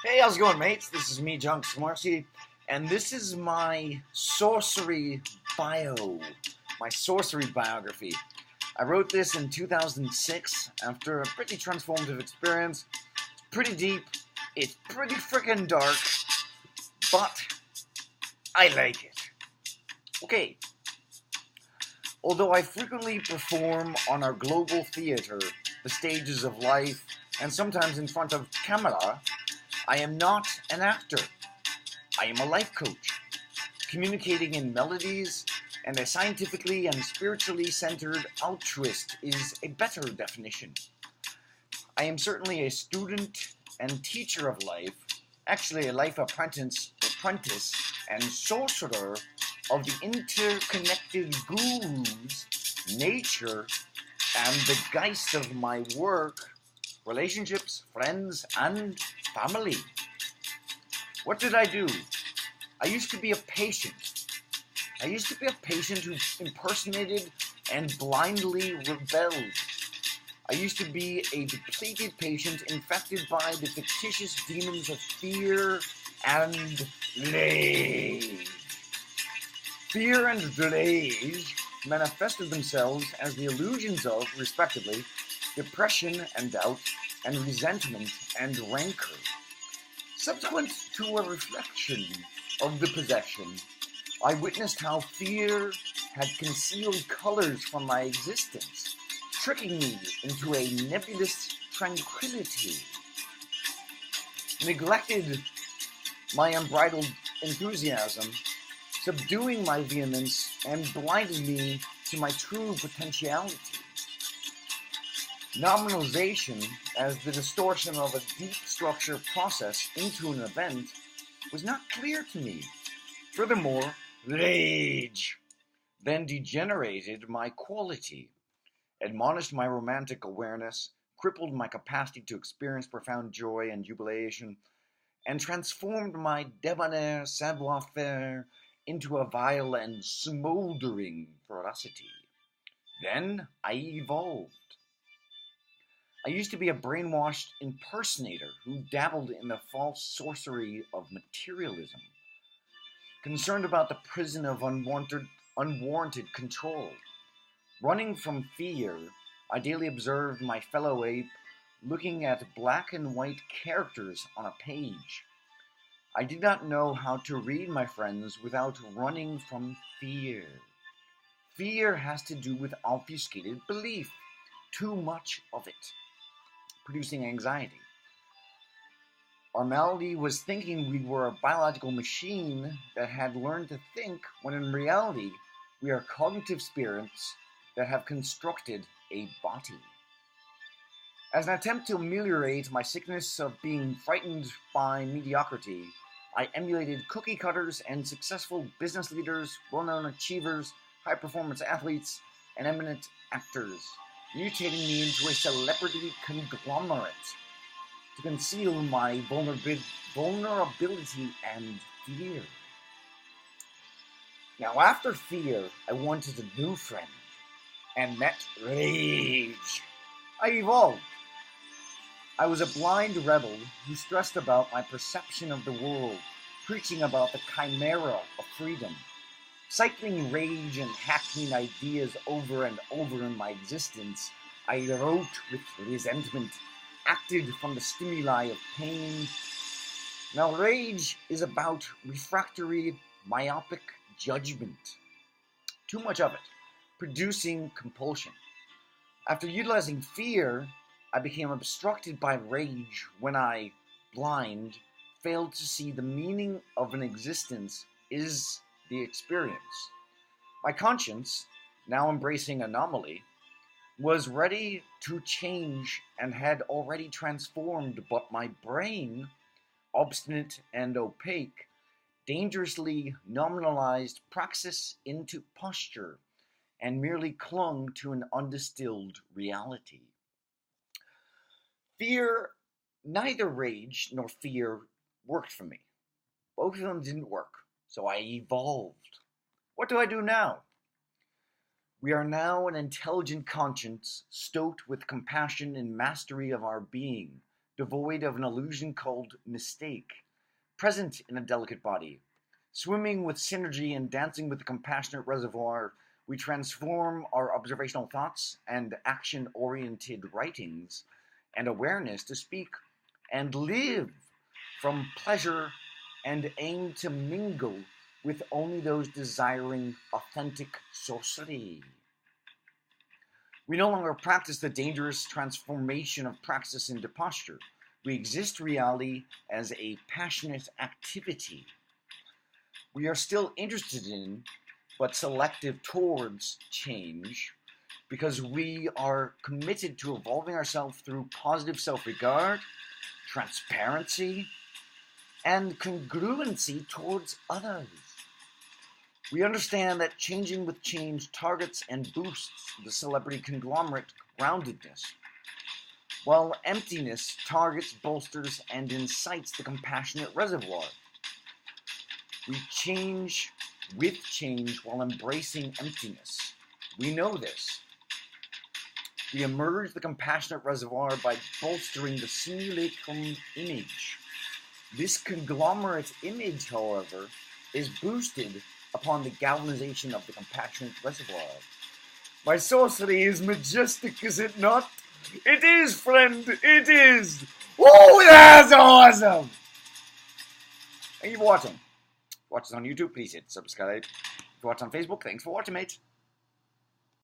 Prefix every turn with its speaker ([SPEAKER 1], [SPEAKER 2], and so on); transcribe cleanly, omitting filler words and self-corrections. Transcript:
[SPEAKER 1] Hey, how's it going, mates? This is me, Junk Smarty, and this is my sorcery my sorcery biography. I wrote this in 2006 after a pretty transformative experience. It's pretty deep, it's pretty freaking dark, but I like it. Okay, although I frequently perform on our global theater, the stages of life, and sometimes in front of camera, I am not an actor. I am a life coach, communicating in melodies, and a scientifically and spiritually centered altruist is a better definition. I am certainly a student and teacher of life, actually a life apprentice and sorcerer of the interconnected gurus, nature, and the geist of my work, relationships, friends, and family. What did I do? I used to be a patient. I used to be a patient who impersonated and blindly rebelled. I used to be a depleted patient infected by the fictitious demons of fear and rage. Fear and rage manifested themselves as the illusions of, respectively, depression and doubt, and resentment and rancor. Subsequent to a reflection of the possession, I witnessed how fear had concealed colors from my existence, tricking me into a nebulous tranquility. Neglected my unbridled enthusiasm, subduing my vehemence, and blinded me to my true potentiality. Nominalization, as the distortion of a deep structure process into an event, was not clear to me. Furthermore, rage then degenerated my quality, admonished my romantic awareness, crippled my capacity to experience profound joy and jubilation, and transformed my debonair savoir-faire into a vile and smoldering ferocity. Then I evolved. I used to be a brainwashed impersonator who dabbled in the false sorcery of materialism, concerned about the prison of unwarranted control. Running from fear, I daily observed my fellow ape looking at black and white characters on a page. I did not know how to read my friends without running from fear. Fear has to do with obfuscated belief, too much of it, producing anxiety. Our malady was thinking we were a biological machine that had learned to think, when in reality, we are cognitive spirits that have constructed a body. As an attempt to ameliorate my sickness of being frightened by mediocrity, I emulated cookie cutters and successful business leaders, well-known achievers, high-performance athletes, and eminent actors, mutating me into a celebrity conglomerate to conceal my vulnerability and fear. Now, after fear, I wanted a new friend and met rage. I evolved. I was a blind rebel who stressed about my perception of the world, preaching about the chimera of freedom. Cycling rage and hackneyed ideas over and over in my existence, I wrote with resentment, acted from the stimuli of pain. Now, rage is about refractory, myopic judgment. Too much of it, producing compulsion. After utilizing fear, I became obstructed by rage when I, blind, failed to see the meaning of an existence is the experience. My conscience, now embracing anomaly, was ready to change and had already transformed, but my brain, obstinate and opaque, dangerously nominalized praxis into posture and merely clung to an undistilled reality. Fear, neither rage nor fear worked for me. Both of them didn't work, so I evolved. What do I do now? We are now an intelligent conscience stoked with compassion and mastery of our being, devoid of an illusion called mistake, present in a delicate body. Swimming with synergy and dancing with the compassionate reservoir, we transform our observational thoughts and action-oriented writings and awareness to speak and live from pleasure and aim to mingle with only those desiring authentic sorcery. We no longer practice the dangerous transformation of praxis into posture. We exist reality as a passionate activity. We are still interested in, but selective towards, change, because we are committed to evolving ourselves through positive self-regard, transparency, and congruency towards others. We understand that changing with change targets and boosts the celebrity conglomerate groundedness, while emptiness targets, bolsters, and incites the compassionate reservoir. We change with change while embracing emptiness. We know this. We emerge the compassionate reservoir by bolstering the simulacrum image. This conglomerate image, however, is boosted upon the galvanization of the compassionate reservoir. My sorcery is majestic, is it not? It is, friend, it is! Oh, that's awesome! Thank you for watching. Watch us on YouTube, please hit subscribe. If you watch on Facebook, thanks for watching, mate.